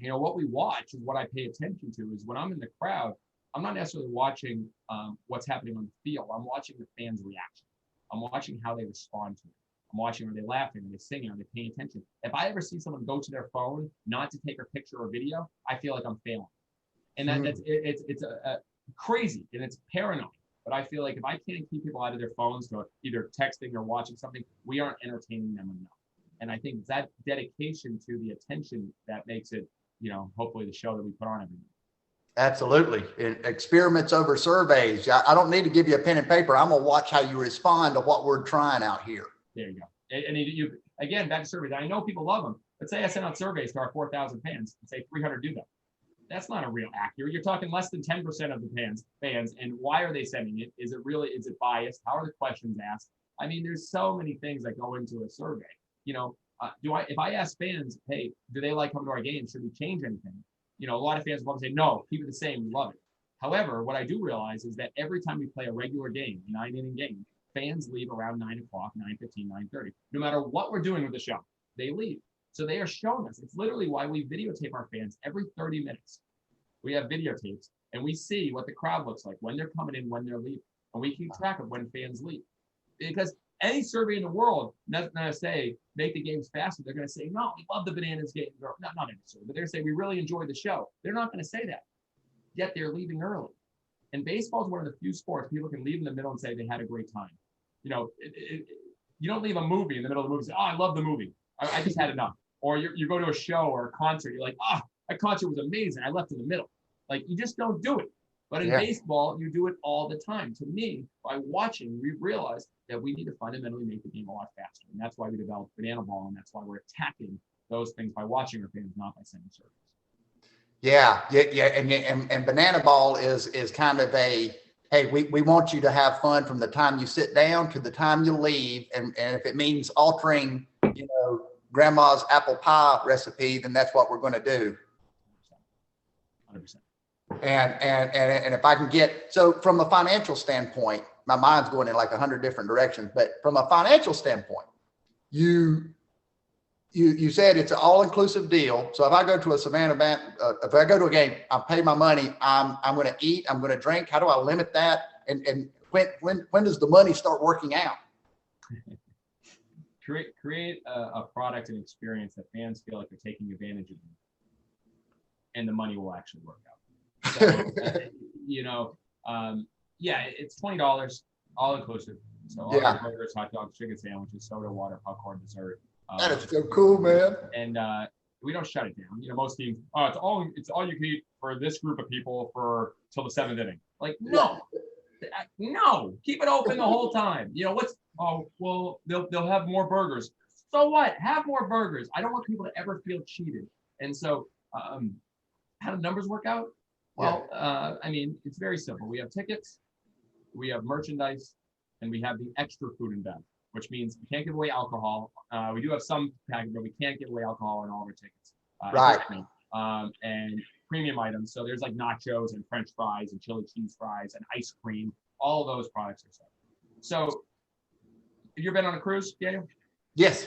what we watch is what I pay attention to is when I'm in the crowd, I'm not necessarily watching what's happening on the field. I'm watching the fans' reaction. I'm watching how they respond to it. I'm watching, are they laughing? Are they singing? Are they paying attention? If I ever see someone go to their phone not to take a picture or video, I feel like I'm failing. And it's crazy and it's paranoid. But I feel like if I can't keep people out of their phones to either texting or watching something, we aren't entertaining them enough. And I think that dedication to the attention that makes it, hopefully the show that we put on every night. Absolutely. Experiments over surveys. I don't need to give you a pen and paper. I'm going to watch how you respond to what we're trying out here. There you go. And you again, back to surveys. I know people love them. Let's say I send out surveys to our 4,000 fans and say 300 do them. That's not a real accurate. You're talking less than 10% of the fans. And why are they sending it? Is it biased? How are the questions asked? I mean, there's so many things that go into a survey. If I ask fans, hey, do they like coming to our games? Should we change anything? A lot of fans will say, no, keep it the same. We love it. However, what I do realize is that every time we play a regular game, 9-inning game, fans leave around 9 o'clock, 9:15, 9:30. No matter what we're doing with the show, they leave. So they are showing us. It's literally why we videotape our fans every 30 minutes. We have videotapes and we see what the crowd looks like when they're coming in, when they're leaving. And we keep track of when fans leave. Because any survey in the world, not going to say make the games faster. They're going to say, no, we love the Bananas game. Or not any survey, but they're going to say we really enjoy the show. They're not going to say that. Yet they're leaving early. And baseball is one of the few sports people can leave in the middle and say they had a great time. You don't leave a movie in the middle of the movie and say, oh, I love the movie. I just had enough. Or you go to a show or a concert, you're like, oh, that concert was amazing. I left in the middle. Like, you just don't do it. But in baseball, you do it all the time. To me, by watching, we realize that we need to fundamentally make the game a lot faster. And that's why we developed Banana Ball, and that's why we're attacking those things by watching our fans, not by sending surveys. Yeah. And Banana Ball is kind of a, hey, we want you to have fun from the time you sit down to the time you leave. And if it means altering, grandma's apple pie recipe, then that's what we're going to do. 100%. And if I can so from a financial standpoint, my mind's going in like 100 different directions, but from a financial standpoint, you said it's an all-inclusive deal. So if I go to a Savannah if I go to a game, I pay my money, I'm going to eat, I'm going to drink. How do I limit that? And when does the money start working out? Create a product and experience that fans feel like they're taking advantage of, and the money will actually work out. So, it's $20 all inclusive. So all the burgers, hot dogs, chicken sandwiches, soda, water, popcorn, dessert. That is so cool, man. And we don't shut it down. Most teams, it's all you can eat for this group of people for till the 7th inning. Like, no, keep it open the whole time. They'll have more burgers. So what? Have more burgers. I don't want people to ever feel cheated. And so, how do numbers work out? Well, it's very simple. We have tickets, we have merchandise, and we have the extra food and bev, which means we can't give away alcohol. We do have some package, but we can't give away alcohol in all of our tickets. Right. And premium items. So there's like nachos and French fries and chili cheese fries and ice cream. All of those products are set. So, have you ever been on a cruise, Daniel? Yes.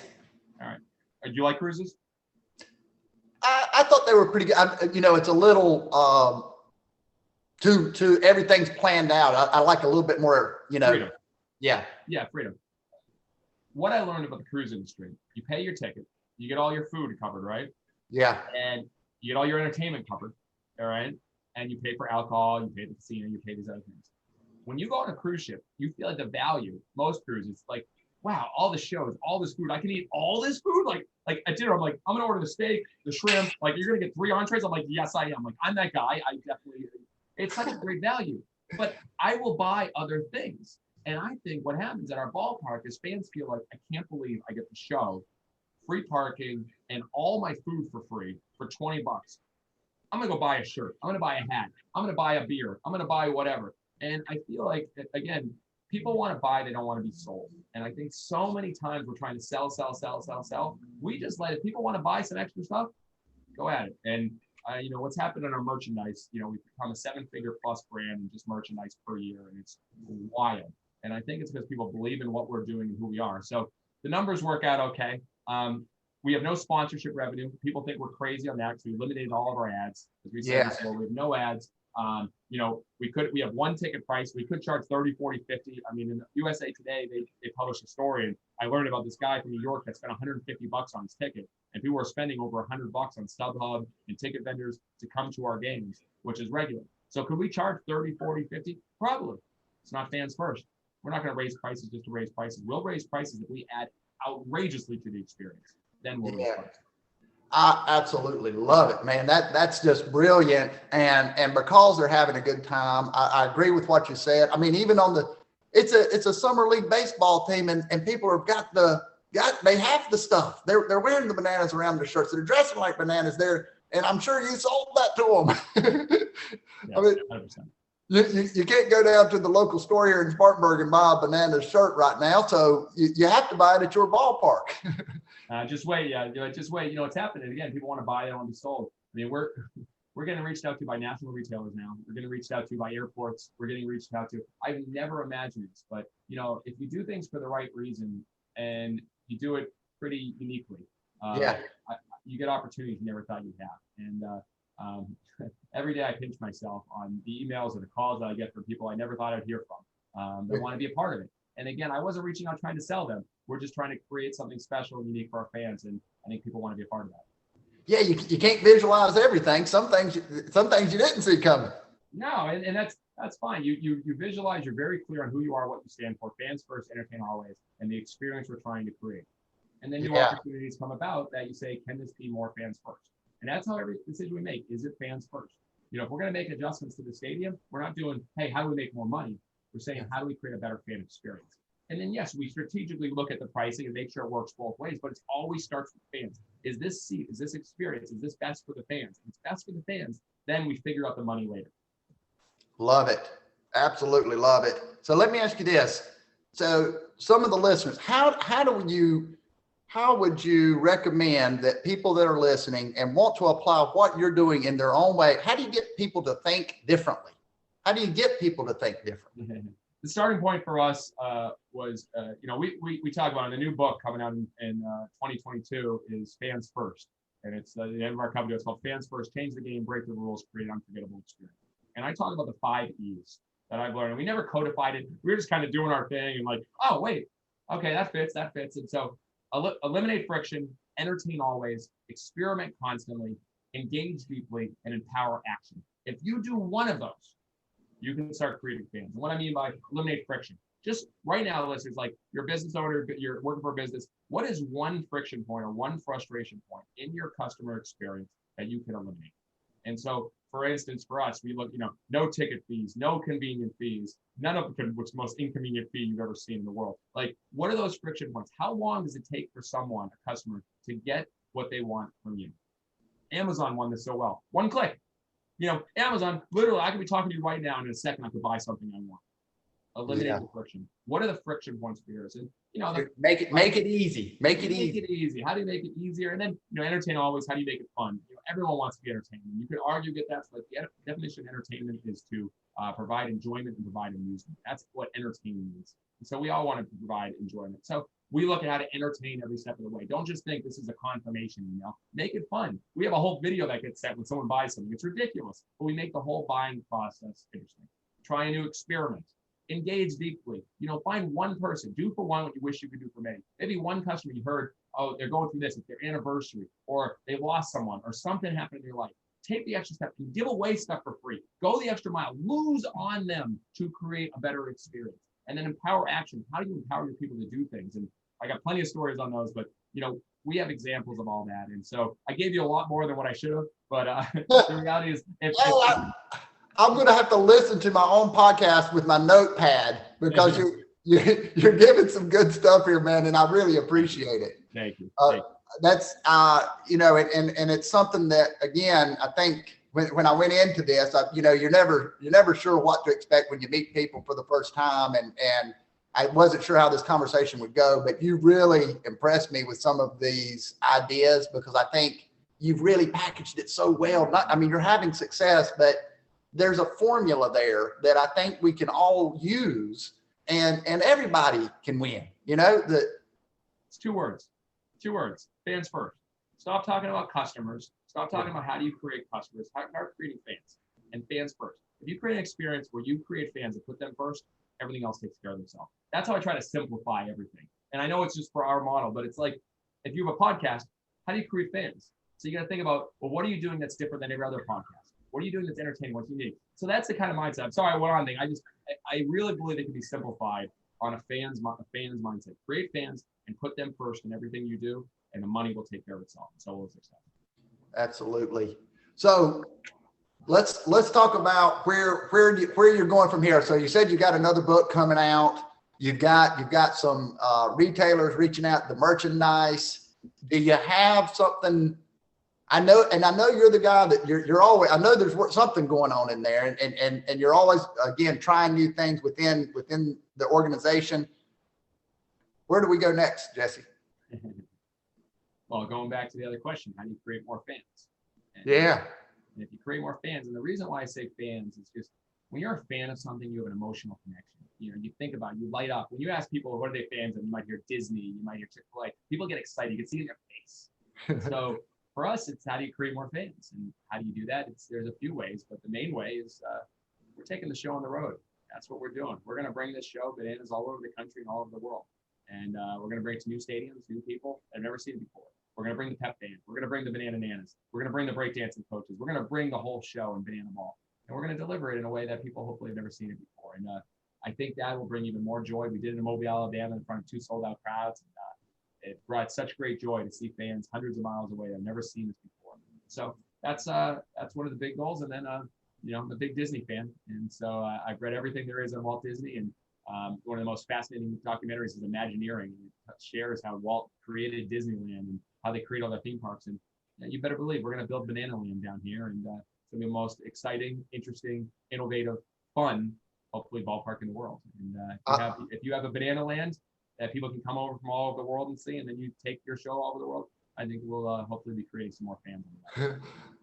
All right. Do you like cruises? I thought they were pretty good. It's a little to everything's planned out. I like a little bit more, Freedom. Yeah, freedom. What I learned about the cruise industry, you pay your ticket, you get all your food covered, right? Yeah. And you get all your entertainment covered, all right? And you pay for alcohol, you pay the casino, you pay these other things. When you go on a cruise ship, you feel like the value, most cruises, like, wow, all the shows, all this food, I can eat all this food? Like at dinner, I'm like, I'm going to order the steak, the shrimp, like, you're going to get 3 entrees? I'm like, yes, I am. Like, I'm that guy. I definitely, it's such a great value. But I will buy other things. And I think what happens at our ballpark is fans feel like, I can't believe I get the show, free parking, and all my food for free for $20. I'm going to go buy a shirt. I'm going to buy a hat. I'm going to buy a beer. I'm going to buy whatever. And I feel like, again, people want to buy, they don't want to be sold. And I think so many times we're trying to sell. We just let it, people want to buy some extra stuff, go at it. And what's happened in our merchandise, we've become a 7-figure plus brand in just merchandise per year, and it's wild. And I think it's because people believe in what we're doing and who we are. So the numbers work out okay. We have no sponsorship revenue. People think we're crazy on that because we eliminated all of our ads. As we said before, we have no ads. We have one ticket price. We could charge 30, 40, 50. I mean, in the USA Today, they published a story, and I learned about this guy from New York that spent $150 on his ticket, and people were spending over $100 on StubHub and ticket vendors to come to our games, which is regular. So could we charge 30, 40, 50? Probably. It's not fans first. We're not going to raise prices just to raise prices. We'll raise prices if we add outrageously to the experience. Then we'll raise prices. I absolutely love it, man. That's just brilliant. And because they're having a good time, I agree with what you said. I mean, even on it's a summer league baseball team, and people have they have the stuff. They're wearing the bananas around their shirts. They're dressing like bananas there. And I'm sure you sold that to them. Yes, I mean, 100%. You can't go down to the local store here in Spartanburg and buy a bananas shirt right now. So you have to buy it at your ballpark. Just wait. Just wait. It's happening again. People want to buy it, want to be sold. I mean, we're getting reached out to by national retailers now. We're getting reached out to by airports. We're getting reached out to. I've never imagined this, but if you do things for the right reason and you do it pretty uniquely, you get opportunities you never thought you'd have. And every day I pinch myself on the emails or the calls that I get from people I never thought I'd hear from. They want to be a part of it. And again, I wasn't reaching out trying to sell them. We're just trying to create something special and unique for our fans. And I think people want to be a part of that. Yeah, you can't visualize everything. Some things you didn't see coming. No, and that's fine. You visualize, you're very clear on who you are, what you stand for, fans first, entertain always, and the experience we're trying to create. And then new opportunities come about that you say, can this be more fans first? And that's how every decision we make. Is it fans first? If we're going to make adjustments to the stadium, we're not doing, hey, how do we make more money? We're saying, how do we create a better fan experience? And then, yes, we strategically look at the pricing and make sure it works both ways, but it always starts with fans. Is this seat, is this experience, is this best for the fans? If it's best for the fans, then we figure out the money later. Love it. Absolutely love it. So let me ask you this. So some of the listeners, how would you recommend that people that are listening and want to apply what you're doing in their own way, how do you get people to think differently? How do you get people to think differently? The starting point for us was, we talk about in the new book coming out in 2022 is Fans First. And it's the end of our company. It's called Fans First, Change the Game, Break the Rules, Create an Unforgettable Experience. And I talk about the 5 E's that I've learned. And we never codified it. We were just kind of doing our thing and like, oh, wait, okay, that fits. And so eliminate friction, entertain always, experiment constantly, engage deeply, and empower action. If you do one of those, you can start creating fans. And what I mean by eliminate friction, just right now, listeners, like you're a business owner, you're working for a business, what is one friction point or one frustration point in your customer experience that you can eliminate? And so, for instance, for us, we look, no ticket fees, no convenient fees, none of them, which is the most inconvenient fee you've ever seen in the world. Like, what are those friction points? How long does it take for someone, a customer, to get what they want from you? Amazon won this so well. One click. Amazon, literally, I could be talking to you right now, and in a second, I could buy something I want. Eliminate the friction. What are the friction points for yours? And make it easy. Make it easy. How do you make it easier? And then entertain always. How do you make it fun? Everyone wants to be entertained. You could argue that's like the definition of entertainment is to provide enjoyment and provide amusement. That's what entertainment means. And so we all want to provide enjoyment. So we look at how to entertain every step of the way. Don't just think this is a confirmation email. Make it fun. We have a whole video that gets sent when someone buys something. It's ridiculous, but we make the whole buying process interesting. Try a new experiment. Engage deeply. Find one person. Do for one what you wish you could do for many. Maybe one customer you heard, oh, they're going through this. It's their anniversary, or they lost someone, or something happened in your life. Take the extra step and give away stuff for free. Go the extra mile. Lose on them to create a better experience. And then empower action. How do you empower your people to do things? And I got plenty of stories on those, but we have examples of all that. And so I gave you a lot more than what I should have, but the reality is, I'm going to have to listen to my own podcast with my notepad because you're giving some good stuff here, man, and I really appreciate it. Thank you. That's and it's something that, again, I think when I went into this, you're never sure what to expect when you meet people for the first time, and I wasn't sure how this conversation would go, but you really impressed me with some of these ideas, because I think you've really packaged it so well. I mean, you're having success, but there's a formula there that I think we can all use, and everybody can win. It's two words. Fans first. Stop talking about customers. Stop talking about how do you create customers. Start creating fans, and fans first. If you create an experience where you create fans and put them first, everything else takes care of themselves. That's how I try to simplify everything. And I know it's just for our model, but it's like, if you have a podcast, how do you create fans? So you got to think about, well, what are you doing that's different than every other podcast? What are you doing that's entertaining? What's unique? So that's the kind of mindset. I'm sorry, I went on thing. I really believe it can be simplified on a fan's mindset. Create fans and put them first in everything you do, and the money will take care of itself. So will success. Absolutely. So let's talk about where you're going from here. So you said you got another book coming out. You've got some retailers reaching out to the merchandise. Do you have something? I know you're the guy that you're always. I know there's something going on in there, and you're always again trying new things within the organization. Where do we go next, Jesse? Well, going back to the other question, how do you create more fans? Yeah. And if you create more fans, and the reason why I say fans is just when you're a fan of something, you have an emotional connection. You think about it, you light up. When you ask people, what are they fans of? You might hear Disney, you might hear Chick-fil-A. People get excited. You can see it in their face. So for us, it's how do you create more fans? And how do you do that? There's a few ways, but the main way is we're taking the show on the road. That's what we're doing. We're going to bring this show, bananas, all over the country and all over the world. And we're going to bring it to new stadiums, new people that have never seen it before. We're going to bring the pep band. We're going to bring the banana nanas. We're going to bring the breakdancing coaches. We're going to bring the whole show in Banana Ball. And we're going to deliver it in a way that people hopefully have never seen it before. And I think that will bring even more joy. We did it in Mobile, Alabama in front of 2 sold-out crowds. And, it brought such great joy to see fans hundreds of miles away that have never seen this before. So that's one of the big goals. And then, I'm a big Disney fan. And so I've read everything there is on Walt Disney. And one of the most fascinating documentaries is Imagineering. It shares how Walt created Disneyland and how they create all their theme parks. And you better believe we're going to build Banana Land down here. And it's going to be the most exciting, interesting, innovative, fun, hopefully, ballpark in the world. And if you have a Banana Land that people can come over from all over the world and see, and then you take your show all over the world, I think we'll hopefully be creating some more fans.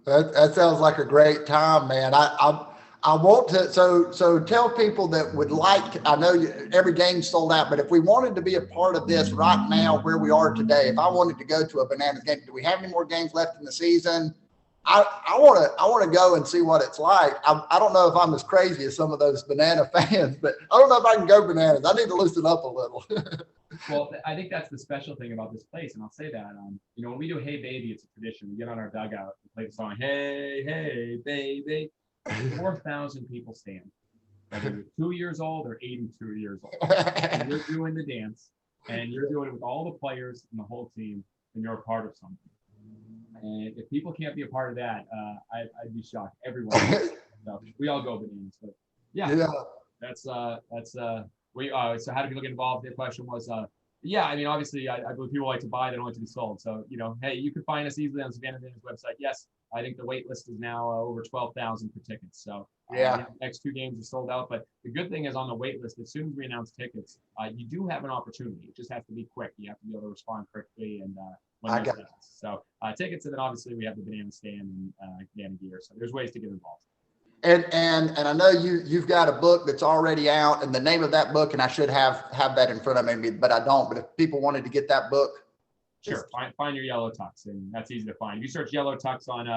That sounds like a great time, man. I want to, so tell people that would like, I know every game's sold out, but if we wanted to be a part of this right now, where we are today, if I wanted to go to a Bananas game, do we have any more games left in the season? I want to go and see what it's like. I don't know if I'm as crazy as some of those Banana fans, but I don't know if I can go bananas. I need to loosen up a little. Well, I think that's the special thing about this place, and I'll say that. When we do Hey Baby, it's a tradition. We get on our dugout and play the song Hey Hey Baby. 4,000 people stand, whether you're 2 years old or 82 years old. And you're doing the dance, and you're doing it with all the players and the whole team, and you're a part of something. And if people can't be a part of that, I'd be shocked. Everyone, so we all go bananas. But yeah. That's so how do people get involved? The question was, obviously, I believe people like to buy, they don't like to be sold. So, hey, you can find us easily on Savannah Bananas website. Yes, I think the wait list is now over 12,000 for tickets. So the next 2 games are sold out. But the good thing is on the wait list, as soon as we announce tickets, you do have an opportunity. It just has to be quick. You have to be able to respond quickly and when there's tickets. So tickets, and then obviously we have the banana stand and banana gear. So there's ways to get involved. And I know you've got a book that's already out, and the name of that book, and I should have that in front of me, but I don't. But if people wanted to get that book, sure, find your Yellow Tux, and that's easy to find. If you search Yellow Tux on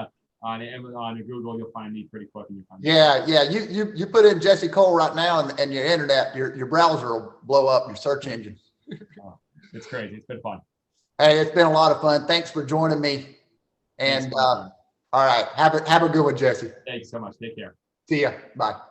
Amazon or Google, you'll find me pretty quick, and you'll find me. You put in Jesse Cole right now, and your internet, your browser will blow up, your search engine. It's crazy. It's been fun. Hey, it's been a lot of fun. Thanks for joining me. And all right, have a good one, Jesse. Thanks so much. Take care. See ya. Bye.